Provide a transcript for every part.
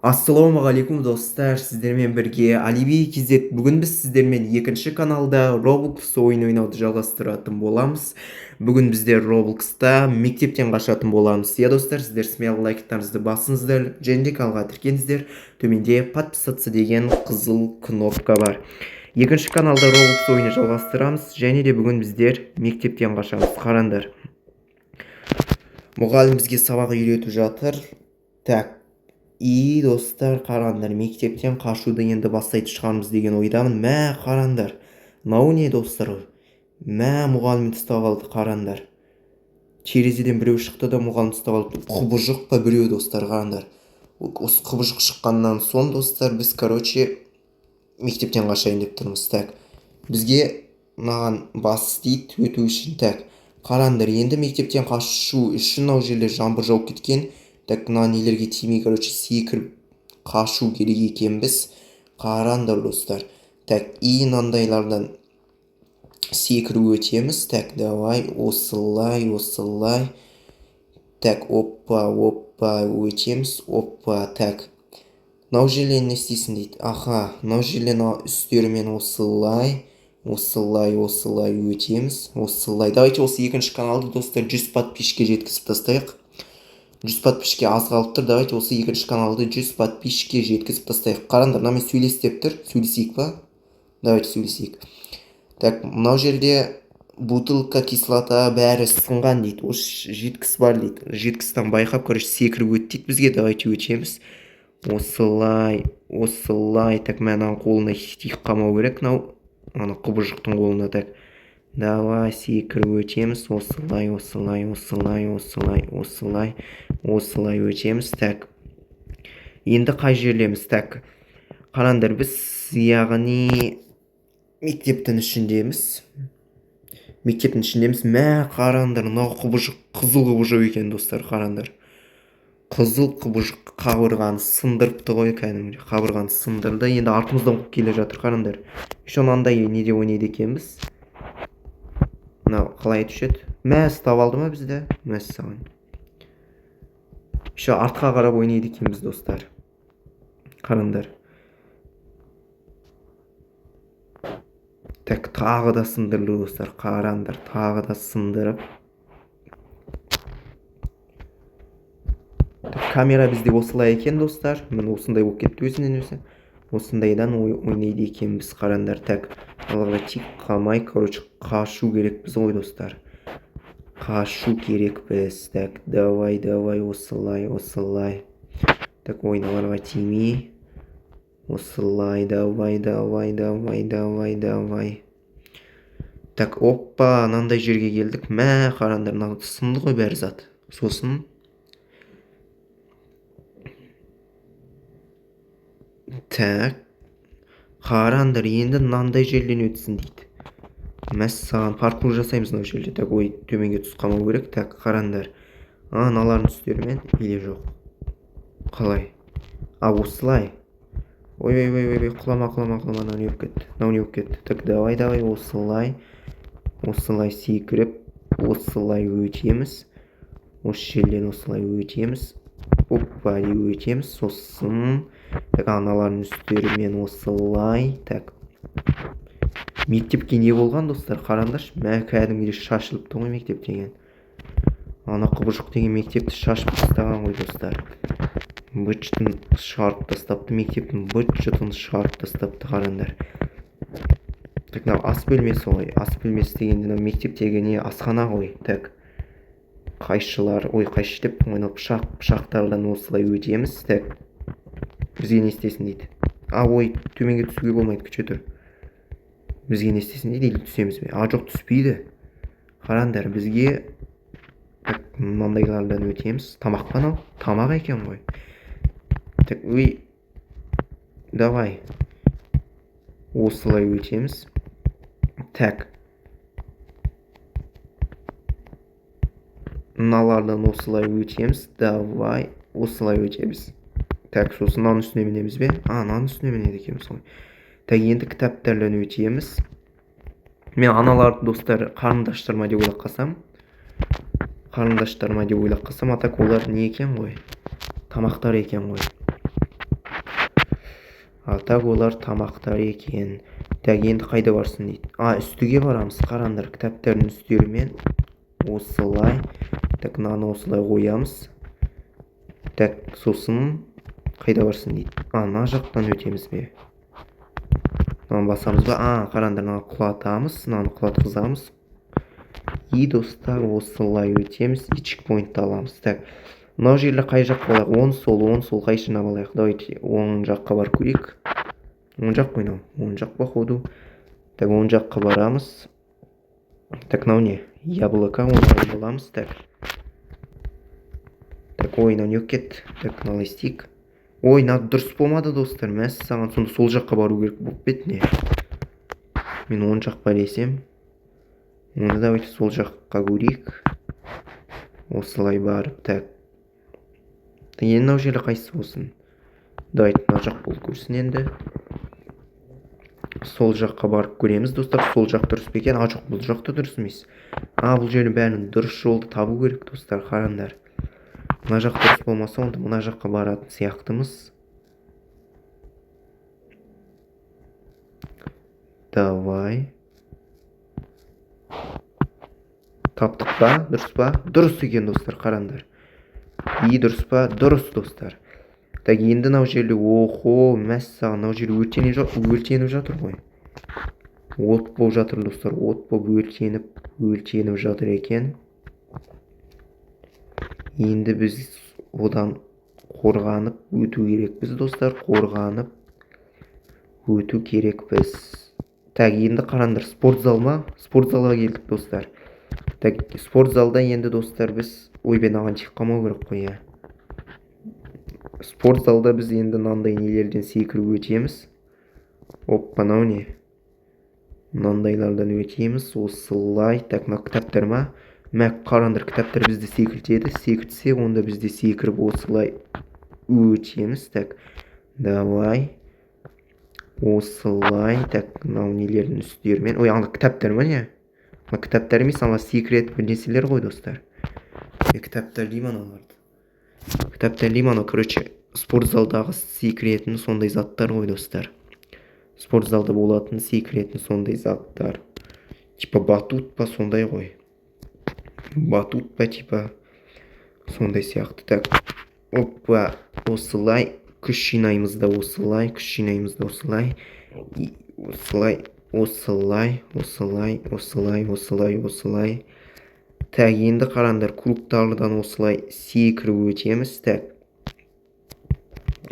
Ассалаумағалейкум достар, сіздермен бірге Alibi KZ. Бүгін біз сіздермен екінші каналда Roblox ойын ойнауды жалғастыратын боламыз. Бүгін біздер Roblox'та мектептен қашатын боламыз. Иә достар, сіздер смело лайктарыңызды басыңыздар, және де каналға тіркеліңіздер. Төменде подписаться деген қызыл кнопка бар. Екінші каналда Roblox ойыны жалғастырамыз, және де бүгін біздер мектептен қашамыз. Қараңдар. Мұғалім бізге сабақ үйретіп жатыр. Так. Достар, қараңдар, мектептен қашуды енді бастайтын шығармыз деген ойдамын. Мә, қараңдар. Мынау не достар? Мә, мұғалімді ұстап алды, қараңдар. Терезеден біреу шықты да мұғалім ұстап алды. Құбыжық па біреу достар, қараңдар. Осы құбыжық шыққаннан соң достар, біз мектептен қашайын деп тұрмыз. Так. Бізге маған бас дейді өту үшін. Так. Қараңдар, енді мектептен қашу үшін мынау жерде жаңбыр жауып кеткен. Так, мына нелерге тимей, секіріп қашу керек екенбіз. Қараңдар достар. Так, мынандайлардан секіріп өтеміз. Так, давай, осылай. Так, оппа, өтеміз. Оппа, так. Мынау жерлен не істейсің дейді. Аха, мынау жерлен үстерімен осылай өтеміз. Осылай. Давайте осы екінші каналды достар 100 подписчикке жеткізіп тастайық. 100 подписчикке аз қалып тұр. Давайте осы екінші каналды 100 подписчикке жеткізіп тастайық. Қараңдар, мынамен сөйлес деп тұр. Сөйлесейік па? Давайте сөйлесейік. Так, мынау жерде бутылка, кислота бәрі сынған дейді. Осы жидкіс бар дейді. Жидкістен байқап, секіріп өт дейді бізге. Давайте өтеміз. Осылай. Так, мәнің қолына тиіп қалмау керек. Ана құбыжықтың қолына. Так. Давай, секіріп өтеміз. Осылай өтеміз. Так. Енді қай жерлеміз? Так. Қараңдар, біз яғни мектептің ішіндеміз. Мә, қараңдар, мынау құбыжық, қызыл құбыжық екен достар, қараңдар. Қызыл құбыжық қабырғаны сындырыпты ғой, кәдімгі қабырғаны сындырды. Енді артымыздан келе жатыр, қараңдар. Еще мынандай неде ойнайды екенбіз. Мынау қалай түседі? Мә, ұстап алды ма бізді? Мәссаған. Еще артқа қарап ойнайды екенбіз достар. Қараңдар. Так, тағы да сындырды достар. Қараңдар, тағы да сындырып. Камера бізде осылай екен достар. Міне осындай болып кетті өзінен өзі. Осындайдан ойнайды екенбіз, қараңдар. Так, алға тик қалмай, қашу керек біз ғой достар. Қашу керек біз. Так, давай, осылай. Так, ойналарға тимей. Осылай, давай. Так, оппа, анандай жерге келдік. Мә, қараңдар, мынау сынды ғой бәрі зат. Сосын так, қараңдар, енді мынандай жерден өтсін дейді. Мәссаған, паркур жасаймыз мынау жерде. Так, төменге түсіп қалмау керек. Так, қараңдар. Аналардың үстерімен или жоқ? Қалай? Осылай. Ой, құлама, мынау не болып кетті. Так, давай, осылай секіріп, осылай өтеміз. Осы жерден осылай өтеміз. Оппа, өтеміз. Сосын так, аналардың үстерімен осылай. Так. Мектепке не болған достар? Қараңдаршы. Мә, кәдімгідей шашылыпты ғой мектеп деген. Ана құбыжық деген мектепті шашып тастаған ғой достар. Быт-жытын шығарып тастапты. Мектептің быт-жытын шығарып тастапты, қараңдар. Так, ас бөлмесі ғой. Ас бөлмесі дегенде мектептегі не асхана ғой. Так. Қайшылар, қайшы деп ойнап пышақтардан осылай өтеміз. Так. Бізге не істесін дейді. Төменге түсуге болмайды, күче тұр. Бізге не істесін дейді, или түсеміз бе? Жоқ, түспейді. Қараңдар, бізге мынандайлардан өтеміз. Тамақ па мынау? Тамақ екен ғой. Так, давай. Осылай өтеміз. Так. Мыналардан осылай өтеміз. Давай. Осылай өтеміз. Так, сосын мынаның үстіне мінеміз бе? Мынаның үстіне мінеді екенбіз ғой. Так, енді кітаптардан өтеміз. Мен аналарды достар қарындаштарыма деп ойлап қалсам. Так, олар не екен ғой? Тамақтар екен ғой. Так олар тамақтар екен. Так енді қайда барсын дейді. Үстіге барамыз. Қараңдар, кітаптардың үстерімен осылай. Так мынаны осылай қоямыз. Так сосын қайда барсын дейді. Мына жақтан өтеміз бе? Мынаны басамыз ба? Қараңдар, мынаны құлатамыз. Мынаны құлатқызамыз. Достар, осылай өтеміз. И чекпоинтті аламыз. Так, мынау жерлі қай жаққа балайық? Он сол қайшына балайық. Давайте оң жаққа бар көрейік. Оң жақ қойнау. Оң жақ походу. Так, оң жаққа барамыз. Так, мынау не? Яблоко. Оны аламыз. Так, ойнау не кетті? Так, мынау істейік. Дұрыс болмады достар. Мәссаған, сонда сол жаққа бару керек болып бетіне. Мен оң жаққа десем. Оны давайте сол жаққа көрейік. Осылай барып. Так. Енді мынау жері қайсы болсын? Давайте мына жақ болып көрсін енді. Сол жаққа барып көреміз достар. Сол жақ дұрыс па екен? Жоқ, бұл жақта дұрыс емес. Бұл жердің бәрін дұрыс жолды табу керек достар. Қараңдар. Мына жақ дұрыс болмаса, онда мына жаққа баратын сияқтымыз. Давай. Таптық па? Дұрыс па? Дұрыс екен достар, қараңдар. Дұрыс па? Дұрыс достар. Так, енді мынау жерде мәссаған, мынау жер өртеніп жатыр ғой. От болып жатыр достар. От болып өртеніп жатыр екен. Енді біз одан қорғанып өту керекпіз достар. Қорғанып өту керекпіз. Так, енді қараңдар, спорт зал ма? Спорт залға келдік достар. Так, спорт залда енді достар біз ойбен аған шыққамау керек қой. Спорт залда біз енді мынандай нелерден секіріп өтеміз. Мынау не? Мынандайлардан өтеміз. Осылай. Так, мына кітаптар ма? Қараңдар, кітаптар бізді секіртеді. Секіртсе, онда бізді секіріп осылай өтеміз. Так, давай. Осылай. Так, мынау нелердің үстерімен. Аңда кітаптар ма не? Кітаптар емес, аңда секрет бір несілер ғой достар. Кітаптар деймін оларды. Кітаптар деймін, короче, спорт залдағы секретін сондай заттар ғой достар. Спорт залда болатын секретін сондай заттар. Типа батут па сондай ғой. Батут па типа сондай сияқты. Так, осылай күш жинаймыз да осылай. Осылай. Так, енді қараңдар, кругтардан осылай секіріп өтеміз. Так,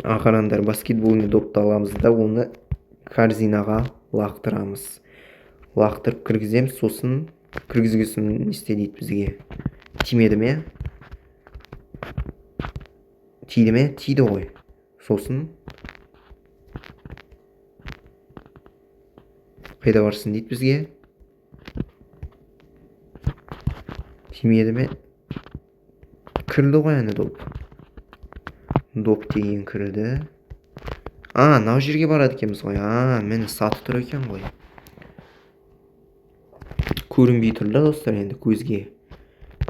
қараңдар, баскетболны допты аламыз да оны корзинаға лақтырамыз. Лақтырып кіргіземіз, сосын кіргізгісін не істейді бізге? Тимеді ме? Тиді ме? Тиді ғой. Сосын қайда барсын дейді бізге? Тимеді ме? Кірді ғой әні доп. Доп деген кірді. Мынау жерге барады екенбіз ғой. Мені саты тұр екен ғой. Көрінбей тұрды достар, енді көзге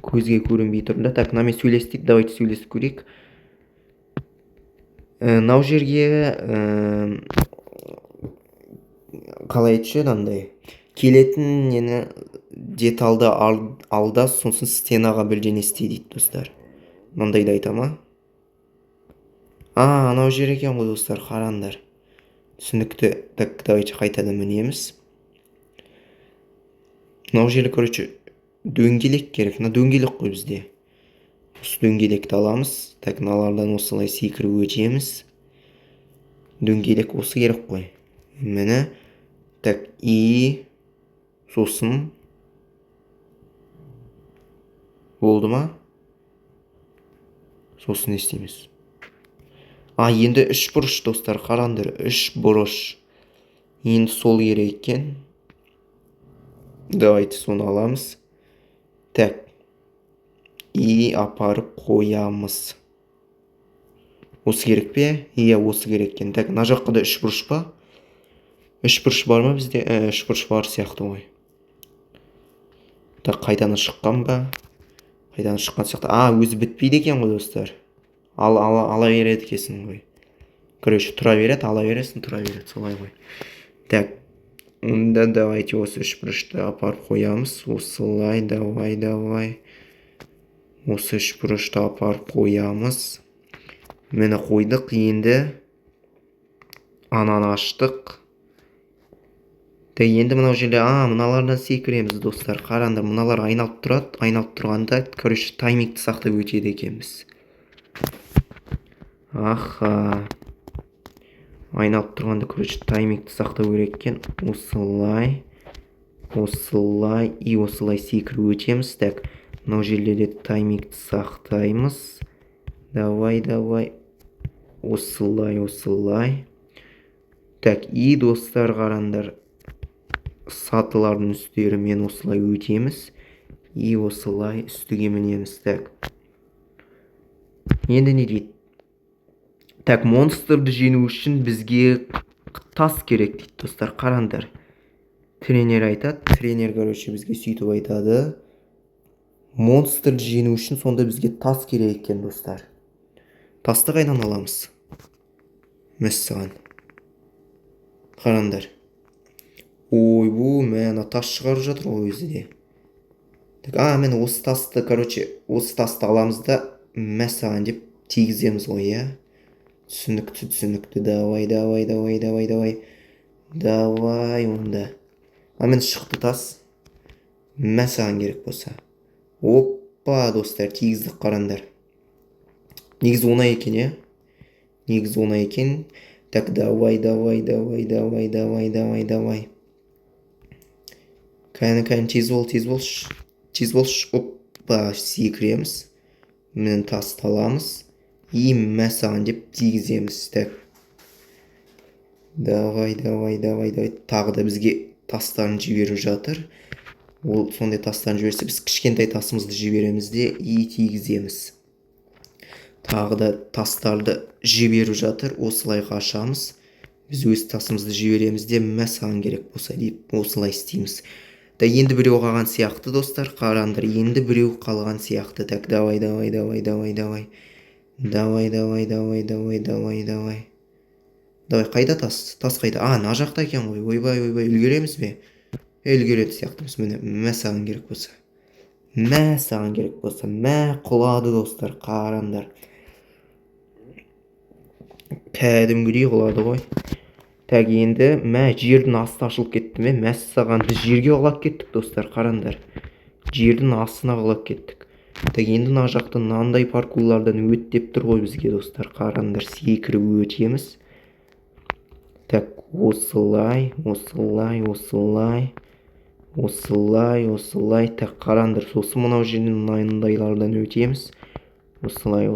көрінбей тұрды. Так, мынамен сөйлестік, давайте сөйлесіп көрейік. Мынау жерге қалай айтшы андай келетін нені деталды алда, сосын стенаға бірден істей дейді достар. Мындайды айтама. Анау жер екен ғой достар, қараңдар. Түсінікті. Так, давайте қайтадан мінеміз. Мынау жері, короче, дөңгелек керек. Дөңгелек қой бізде. Осы дөңгелекті аламыз. Так, мыналардан осылай секіріп өтеміз. Дөңгелек осы керек қой. Мені. Так, сосын болды ма? Сосын естейміз. Енді үш бұрыш достар, қараңдар, үш бұрыш. Енді сол керек екен. Давайте соны аламыз. Так, апарып қоямыз. Осы керек пе? Осы керек екен. Так, мына жаққа да үш бұрыш па? Үш бұрыш бар ма бізде? Үш бұрыш бар сияқты ғой. Так, қайдан шыққан ба? Қайдан шыққан сияқты. Өзі бітпейді екен ғой достар. Ала береді кесін ғой. Короче, тұра береді, ала бересің, тұра береді, солай ғой. Так, онда давайте осы үшбұрышты апарып қоямыз. Осылай, давай. Осы үшбұрышты апарып қоямыз. Мені қойдық, енді ананы аштық. Енді мынау жерде, мыналардан секіреміз, достар. Қараңдар, мыналар айналып тұрады. Айналып тұрғанда, короче, таймингті сақтап өтеді екенбіз. Аха. Айналып тұрғанда, короче, таймингті сақтау керек екен. Осылай и осылай секіріп өтеміз. Так, мынау жерлерде таймингті сақтаймыз. Давай. Осылай. Так, и достар, қараңдар. Сатылардың үстерімен осылай өтеміз. И осылай үстіге мінеміз. Так. Енді не дейді? Так, монстрды жеңу үшін бізге тас керек дейді, достар. Қараңдар. Тренер айтады. Тренер, короче, бізге сөйтіп айтады. Монстрды жеңу үшін сонда бізге тас керек екен, достар. Тасты қайдан аламыз? Мәссаған. Қараңдар. Ойбу, мәна тас шығарып жатыр ғой өзі де. Так, мен осы тасты, короче, осы тасты аламыз да мәссаған деп тигіземіз ғой, я. Түсінікті. Давай, онда. Мен шықты тас. Мәссаған керек болса. Оппа, достар, тигіздік, қараңдар. Негізі оңай екен, я. Негізі оңай екен. Так, давай. Кәне, тез бол. Оппа, секіреміз. Мен тасты аламыз. И мәссаған деп тигіземіз. Так. Давай. Тағы да бізге тастарын жіберіп жатыр. Ол сондай тастарын жіберсе, біз кішкентай тасымызды жібереміз де и тигіземіз. Тағы да тастарды жіберіп жатыр. Осылай қашамыз. Біз өз тасымызды жібереміз де мәссаған керек болса deyip осылай істейміз. Да, енді біреу қалған сияқты, достар. Қараңдар, енді біреу қалған сияқты. Так, давай. Давай, қайда тас? Тас қайда? На жақта екен ғой. Ойбай, үлгереміз бе? Үлгереді сияқтымыз. Міне, мәссаған керек болса. Мә құлады, достар. Қараңдар. Кәдімгідей құлады ғой. Так, енді жердің асты ашылып кетті ме? Мәссаған, біз жерге құлап кеттік, достар. Қараңдар. Жердің астына құлап кеттік. Так, енді мына жақта мынандай паркурлардан өт деп тұр ғой бізге, достар. Қараңдар, секіріп өтеміз. Так, осылай. Так, қараңдар, сосын мынау жерден мынандайлардан өтеміз. Осылай и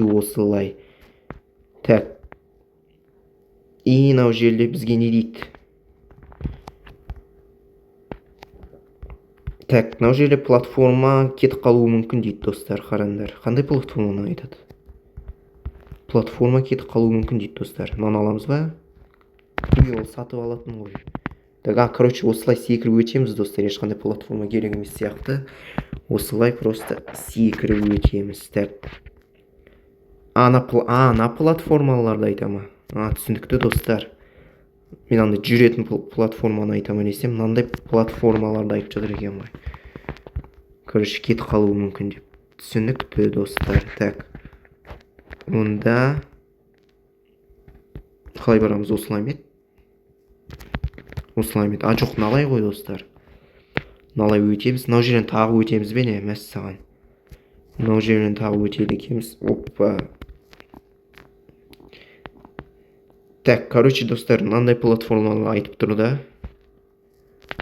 осылай. Так. И мынау жерде бізге не дейді? Так, мынау жерде платформа кетіп қалуы мүмкін дейді, достар. Қараңдар. Қандай платформаны айтады? Платформа кетіп қалуы мүмкін дейді, достар. Мынаны аламыз ба? Ол сатып алатын ғой. Так, короче, осылай секіріп өтеміз, достар. Ешқандай платформа керек емес сияқты. Осылай просто секіріп өтеміз. Так. На платформаларды айтама. Түсіндікті, достар. Мен андай жүретін платформаны айтамын десем, мынандай платформаларды айтып жатыр екен ғой. Короче, кетіп қалуы мүмкін деп. Түсінікті, достар. Так. Онда қалай барамыз? Осылай ме? Жоқ, налай ғой, достар. Налай өтеміз. Мынау жерден тағы өтеміз бе не? Мәссаған. Мынау жерден тағы өтеді екенбіз. Оппа. Так, короче, достар, мынандай платформаны айтып тұр да.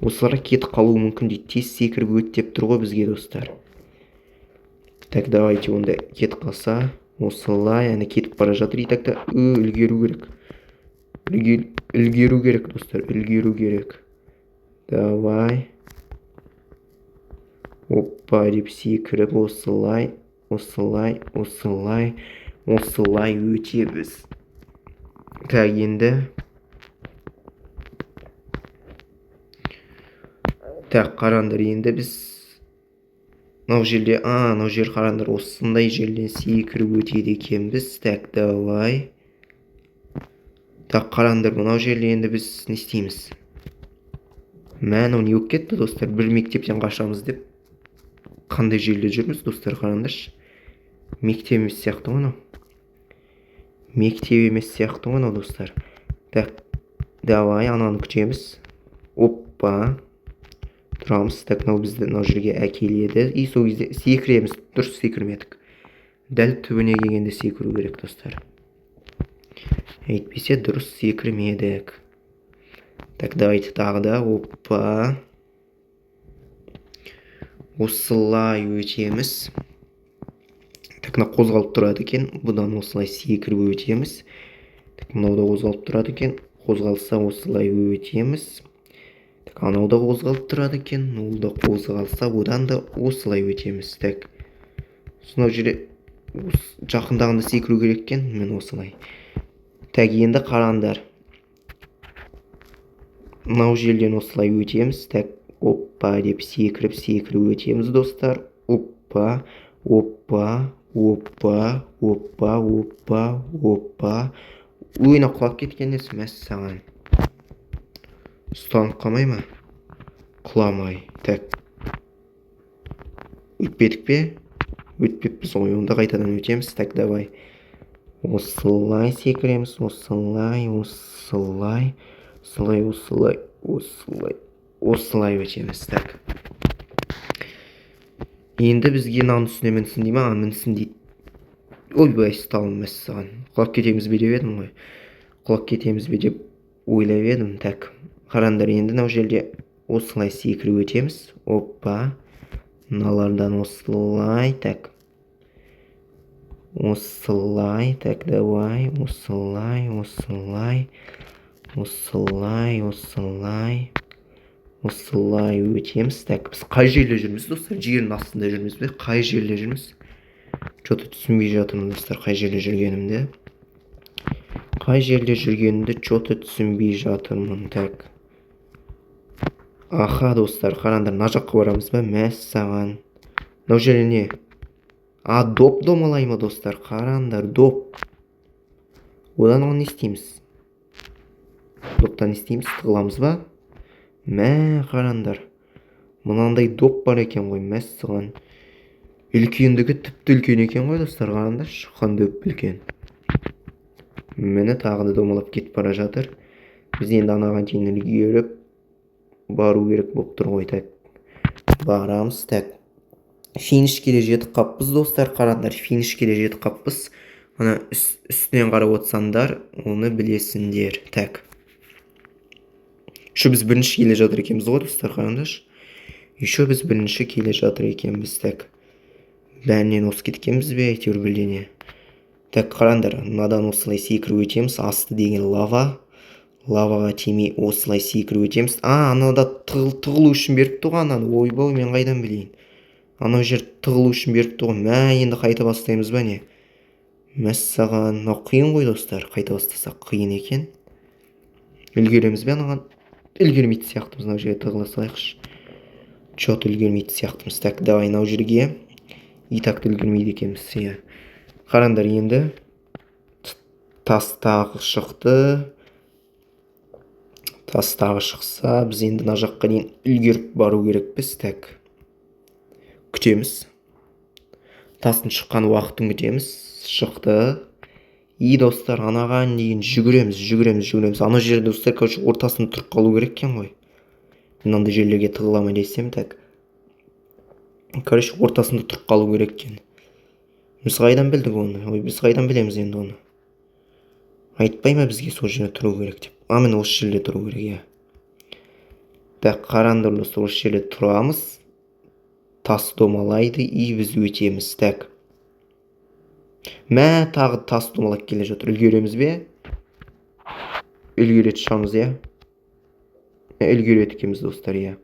Осыларға кетіп қалуы мүмкін дейді. Тез секіріп өт деп тұр ғой бізге, достар. Так, давайте онда кетіп қалса. Осылай, кетіп бара жатыр дейді. Так, үлгеру керек, достар. Үлгеру керек. Давай. Оппа, деп секіріп осылай өтеміз. Так, енді. Так, қараңдар, енді біз мынау жерде мынау жер қараңдар, осындай жерден секіріп өтеді екенбіз. Так, давай. Так, қараңдар, мынау жерде енді біз не істейміз? Мынау не болып кетті достар? Бір мектептен қашамыз деп. Қандай жерде жүрміз достар, қараңдаршы. Мектеп емес сияқты ғой мынау. Мектеп емес сияқты ғой мынау достар. Так, давай, ананы күтеміз. Оппа. Тұрамыз. Так, мынау бізді мынау жерге әкеледі. И сол кезде секіреміз. Дұрыс секірмедік. Дәл түбіне келгенде секіру керек достар. Әйтпесе дұрыс секірмедік. Так, давайте тағы да. Оппа. Осылай өтеміз. Так, мына қозғалып тұрады екен. Бұдан осылай секіріп өтеміз. Так, мынау да қозғалып тұрады екен. Қозғалса осылай өтеміз. Так, анау да қозғалып тұрады екен. Ол да қозғалса бұдан да осылай өтеміз. Так, сонау жерде жақындағында секіру керек екен. Мен осылай. Так, енді қараңдар. Мынау жерден осылай өтеміз. Так, оппа деп секіріп өтеміз достар. Оппа, оппа, оппа, оппа, оппа, оппа. Ойына құлап кеткеннес, мәссаған. Ұстанып қалмай ма? Құламай. Так. Өтпедік пе? Өтпеппіз ғой, онда қайтадан өтеміз. Так, давай. Осылай секіреміз, осылай, осылай, осылай, осылай, осылай, осылай өтеміз. Так. Енді бізге мынаның үстіне мінсін дей ма? Мінсін дейді. Ойбай, ұсталым мәссаған. Құлап кетеміз бе деп едім ғой. Құлап кетеміз бе деп ойлап едім. Так. Қараңдар, енді мынау жерде осылай секіріп өтеміз. Оппа. Мыналардан осылай. Так. Осылай. Так, давай. Осылай, осылай. Осылай, осылай. Осылай өтеміз. Так, біз қай жерде жүрміз достар? Жердің астында жүрміз бе? Қай жерде жүрміз? Что-то түсінбей жатырмын достар, қай жерде жүргенімді. Қай жерде жүргенімді что-то түсінбей жатырмын. Так. Аха достар, қараңдар, мына жаққа барамыз ба? Мәссаған. Мынау жерде не? Доп домалай ма достар? Қараңдар, доп. Одан оны не істейміз? Доптан не істейміз? Тығыламыз ба? Қараңдар. Мынандай доп бар екен ғой, мәссаған. Үлкендігі тіпті үлкен екен ғой достар, қараңдаршы. Қандай үлкен. Мені тағы да домалап кетіп бара жатыр. Біз енді анаған дейін үлгеріп бару керек болып тұр ғой. Так. Барамыз. Так. Финишке де жетіп қаппыз достар, қараңдар. Финишке де жетіп қаппыз. Ана үстінен қарап отырсаңдар, оны білесіңдер. Так. Еще біз бірінші келе жатыр екенбіз ғой достар, қараңдаршы. Еще біз бірінші келе жатыр екенбіз. Так. Бәрінен осы кеткенбіз бе, әйтеуір білдене. Так, қараңдар, мынадан осылай секіріп өтеміз. Асты деген лава. Лаваға тимей осылай секіріп өтеміз. Анада тығылу үшін беріп тұғы ананы. Ойбай, мен қайдан білейін. Анау жер тығылу үшін беріп тұғы. Енді қайта бастаймыз ба не? Мәссаған, мынау қиын ғой достар. Қайта бастасақ қиын екен. Үлгереміз бе анаған? Үлгермейді сияқтымыз, мынау жерге тығыла салайықшы. Чот үлгермейді сияқтымыз. Так, давай мынау жерге. И так үлгермейді екенбіз. Қараңдар, енді тас тағы шықты. Тас тағы шықса, біз енді мына жаққа дейін үлгеріп бару керекпіз. Так. Күтеміз. Тастың шыққан уақытын күтеміз. Шықты. И достар, анаған дейін жүгіреміз. Ана жерде достар, ортасында тұрып қалу керек екен ғой. Мынандай жерлерге тығыламай десем. Так. Ортасында тұрып қалу керек екен. Біз қайдан білдік оны? Біз қайдан білеміз енді оны? Айтпай ма бізге сол жерде тұру керек деп? Мен осы жерде тұру керек, Так, қараңдар достар, осы жерде тұрамыз. Тас домалайды, и біз өтеміз. Так. Тағы тас домалап келе жатыр. Үлгереміз бе? Үлгерет шығамыз, Үлгерет екенбіз достар,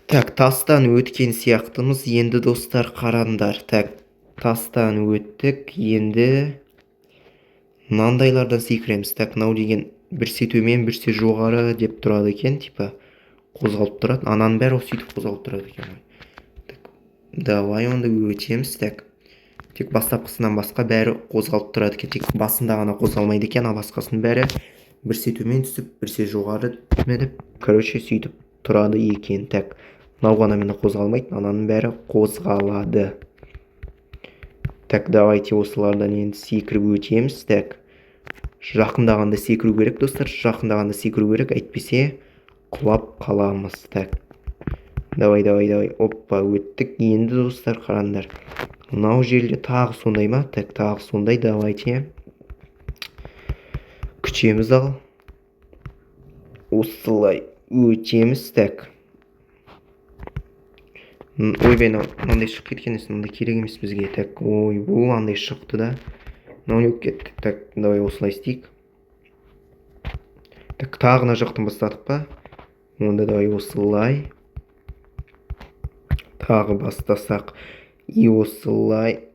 Так, тастан өткен сияқтымыз. Енді достар, қараңдар. Так, тастан өттік. Енді мынандайлардан секіреміз. Так, мынау деген бірсе төмен, бірсе жоғары деп тұрады екен, типа қозғалып тұрады. Ананың бәрі сөйтіп қозғалып тұрады екен. Так, Давай онда өтеміз. Так. Тек бастапқысынан басқа бәрі қозғалып тұрады екен. Тек басында ғана қозғалмайды екен, а басқасының бәрі бірсе төмен түсіп, бірсе жоғары мініп, короче, сөйтіп тұрады екен. Так. Мынау ғана мені қозғалмайды, ананың бәрі қозғалады. Так, давайте осылардан енді секіріп өтеміз. Так. Жақындағанда секіру керек, достар. Жақындағанда секіру керек, әйтпесе құлап қаламыз. Так. Давай. Оппа, өттік. Енді, достар, қараңдар. Мынау жерде тағы сондай ма? Так, тағы сондай. Давайте. Күшеміз ал. Осылай өтеміз. Так. Ойбай, мынандай шығып кеткен есі, мынандай керек емес бізге. Так, ой, бұл андай шықты да. Мынау не өп кетті. Так, давай осылай істейік. Так, тағына жақтың бастадық па? Онда давай осылай. Тағы бастасақ. И осылай.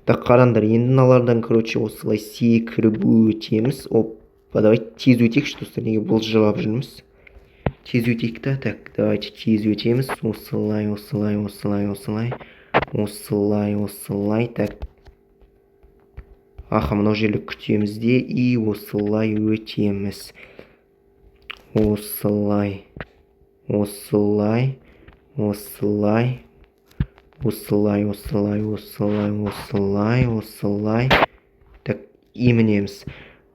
Так, қарандар, енді мыналардан, короче, осылай секіріп өтеміз. Оппа, давай тез өтейікші, достар, неге бұл жылап жүрміз. Тез өтейік та. Так, давайте тез өтеміз. Осылай. Так. Аха, мынау жерлі күтеміз де. И осылай өтеміз. Осылай. Так, и мінеміз.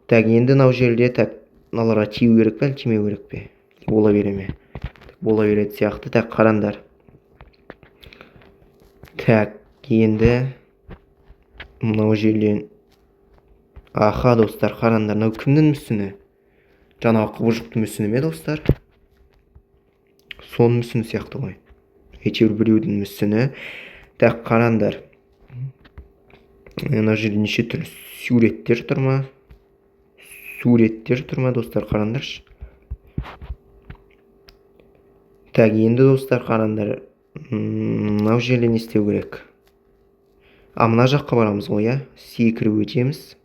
Так, енді мынау жерде, так, мыналарға тию керек пе, тимеу керек пе? Бола бере ме? Бола береді сияқты. Так, қарандар. Так, енді мынау жерден. Аха, достар, қарандар, мынау кімнің мүсіні? Жаңағы құбыжықтың мүсіні ме, достар? Соның мүсіні сияқты ғой. Әйтеуір біреудің мүсіні. Так, қарандар. Мына жерде неше түрлі суреттер тұр ма? Достар, қарандаршы. Так, енді, достар, қарандар. Мынау жерде не істеу керек? Мына жаққа барамыз ғой, я? Секіріп өтеміз.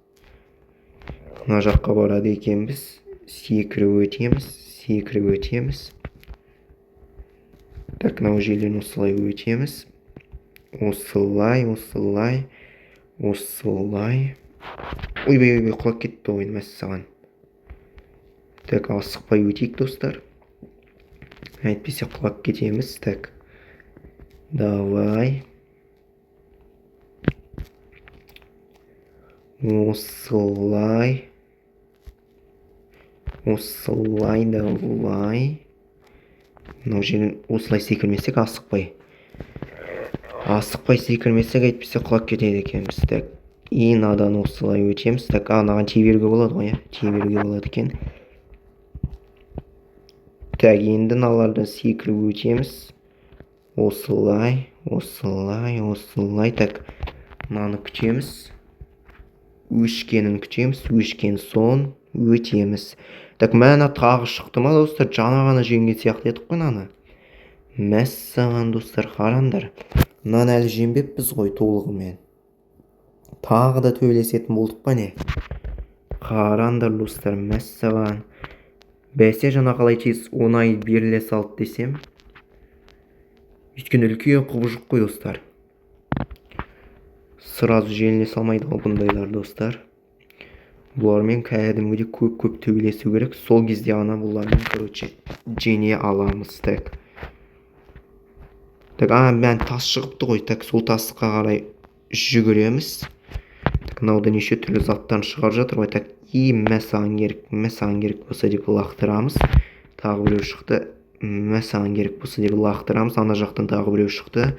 Мына жаққа барады екенбіз. Секіріп өтеміз. Так, мынау жерден осылай өтеміз. Осылай. Ойбай, құлап кетті ойын, мәссаған. Так, асықпай өтейік, достар. Әйтпесе құлап кетеміз. Так. Давай. Осылай. Давай. Мынау жерін осылай секірмесек, асықпай секірмесек, әйтпесе құлап кетеді екенбіз. Так. И надан осылай өтеміз. Так, анаған тиберге болады ғой, тиберге болады екен. Так, енді налардан секіріп өтеміз. Осылай. Так, мынаны күтеміз. Өшкенін күтеміз. Өшкен сон өтеміз. Так, мәна тағы шықты ма, достар? Жаңа ғана жеңген сияқты едік қой наны. Мәссаған, достар, қарандар. Мынаны әлі жеңбеппіз ғой толығымен. Тағы да төбелесетін болдық па не? Қарандар, достар, мәссаған. Бәсе жаңа қалай тез оңай беріле салды десем. Өйткені үлкен құбыжық қой, достар. Сразу желіне салмайды ғой бұндайлар, достар. Бұлармен кәдімгідей көп төбелесу керек. Сол кезде ғана бұлармен, короче, жеңе аламыз. Так. Так, мән тас шығыпты ғой. Так, сол тасқа қарай жүгіреміз. Так, мынауда неше түрлі заттан шығарып жатыр ғой. Так, и мәсаған керек болса деп лақтырамыз. Тағы біреу шықты. Мәсаған керек болса деп лақтырамыз. Ана жақтан тағы біреу шықты.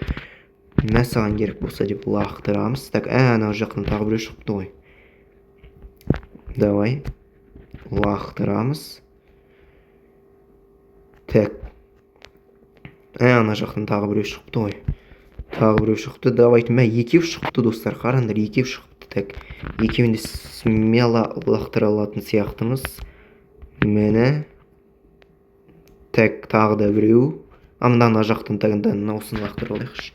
Мәсаған керек болса деп лақтырамыз. Так, ана жақтан тағы біреу шықты ғой. Давай. Лақтырамыз. Так. Ана жақтан тағы біреу шықты ғой. Давайте, екеу шықты, достар. Қарандар, екеу шықты. Так, екеуінде смело лақтыра алатын сияқтымыз. Мені. Так, тағы да біреу. Ана жақтан тағында осыны лақтыра алайықшы.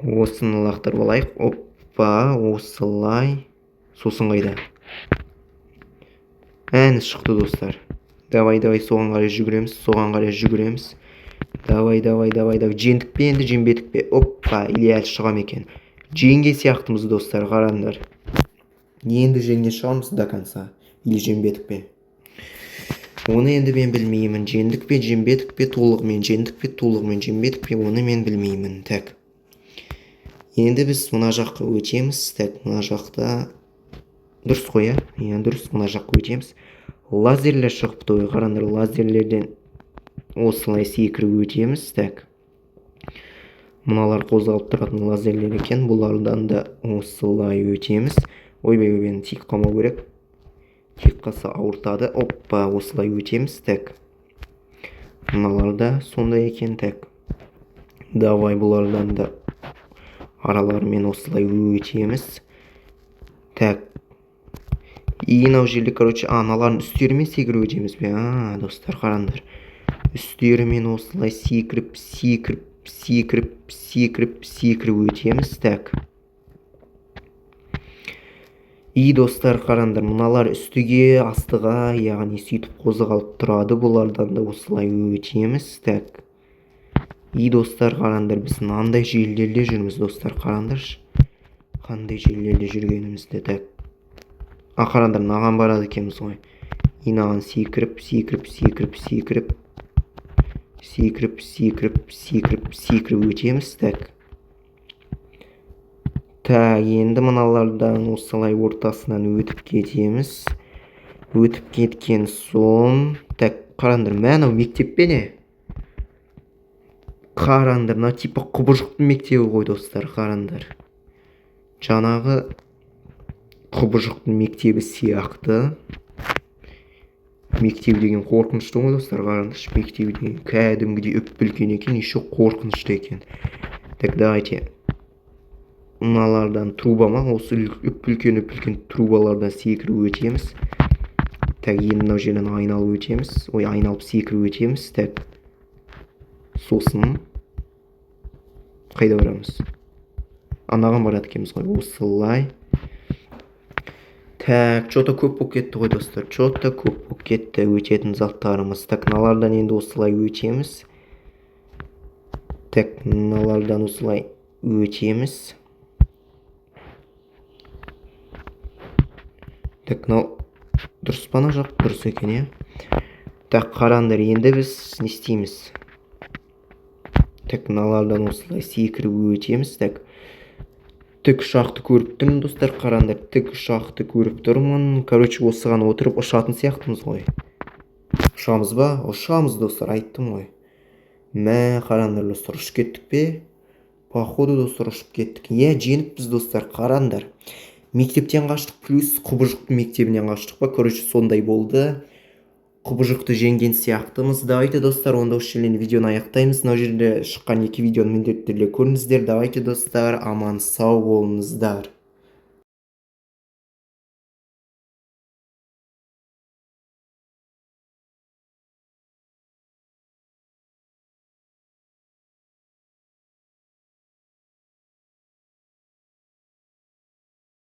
Осыны лақтырып алайық. Оппа, осылай. Сосын қайда. Әні шықты, достар. Давай, соған қарай жүгіреміз. Давай. Жеңдік пе енді, жеңбедік пе? Оппа, или шығам екен. Жеңге сияқтымыз достар, қараңдар. Енді жеңге шығамыз до конца. Или жеңбедік пе? Оны енді мен білмеймін. Жеңдік пе, жеңбедік пе, толығымен жеңдік пе, толығымен жеңбедік пе, оны мен білмеймін. Так. Енді біз мына жаққа өтеміз. Так, мына жақта дұрыс қой, иә, дұрыс, мына жаққа өтеміз. Лазерлер шығыпты ғой, қараңдар, лазерлерден осылай секіріп өтеміз. Так. Мыналар қозғалып тұратын лазерлер екен, бұлардан да осылай өтеміз. Ойбай, тиіп қалмау керек. Тиіп қалса ауыртады. Оппа, осылай өтеміз. Так. Мыналар да сондай екен. Так. Давай, бұлардан да араларымен осылай өтеміз. Так. Мынау жерде, короче, аналардың үстерімен секіріп өтеміз бе? Достар, қараңдар. Үстерімен осылай секіріп өтеміз. Так. Достар, қараңдар, мыналар үстіге, астыға, яғни сөйтіп қозғалып тұрады. Бұлардан да осылай өтеміз. Так. Достар, қараңдар, біз мынандай желілерде жүрміз, достар, қараңдаршы. Қандай желілерде жүргенімізді. Так. Қараңдар, мынаған барады екенбіз ғой. Мынаған секіріп өтеміз. Так. Так, енді мыналардан осылай ортасынан өтіп кетеміз. Өтіп кеткен соң. Так, қараңдар, мынау мектеп пе не? Қараңдар, мына типа құбыжықтың мектебі ғой, достар, қараңдар. Жаңағы құбыжықтың мектебі сияқты. Мектебі деген қорқынышты ғой, достар, қараңдаршы. Мектебі деген кәдімгідей үп-үлкен екен, еще қорқынышты екен. Так, давайте. Мыналардан труба ма? Осы үп-үлкен трубалардан секіріп өтеміз. Так, енді мынау жерден айналып өтеміз. Айналып секіріп өтеміз. Так. Сосын қайда барамыз? Анаған барады екенбіз ғой. Осылай. Так, что-то көп болып кетті ғой, достар. Что-то көп болып кетті өтетін заттарымыз. Так, мыналардан енді осылай өтеміз. Так, мыналардан осылай өтеміз. Так, мынау дұрыс па мына жақ? Дұрыс екен, иә. Так, қараңдар, енді біз не істейміз? Так, мыналардан осылай секіріп өтеміз. Так. Тік ұшақты көріп тұрмын, достар, қараңдар. Тік ұшақты көріп тұрмын. Короче, осыған отырып ұшатын сияқтымыз ғой. Ұшамыз ба? Ұшамыз, достар, айттым ғой. Қараңдар, достар, ұшып кеттік пе? Походу, достар, ұшып кеттік. Жеңіппіз, достар, қараңдар. Мектептен қаштық, плюс құбыжықтың мектебінен қаштық па? Короче, сондай болды. Құбыжықты жеңген сияқтымыз. Давайте, достар, онда осы жерден видеоны аяқтаймыз. Мына жерде шыққан екі видеоны міндетті түрде көріңіздер. Давайте, достар, аман сау болыңыздар.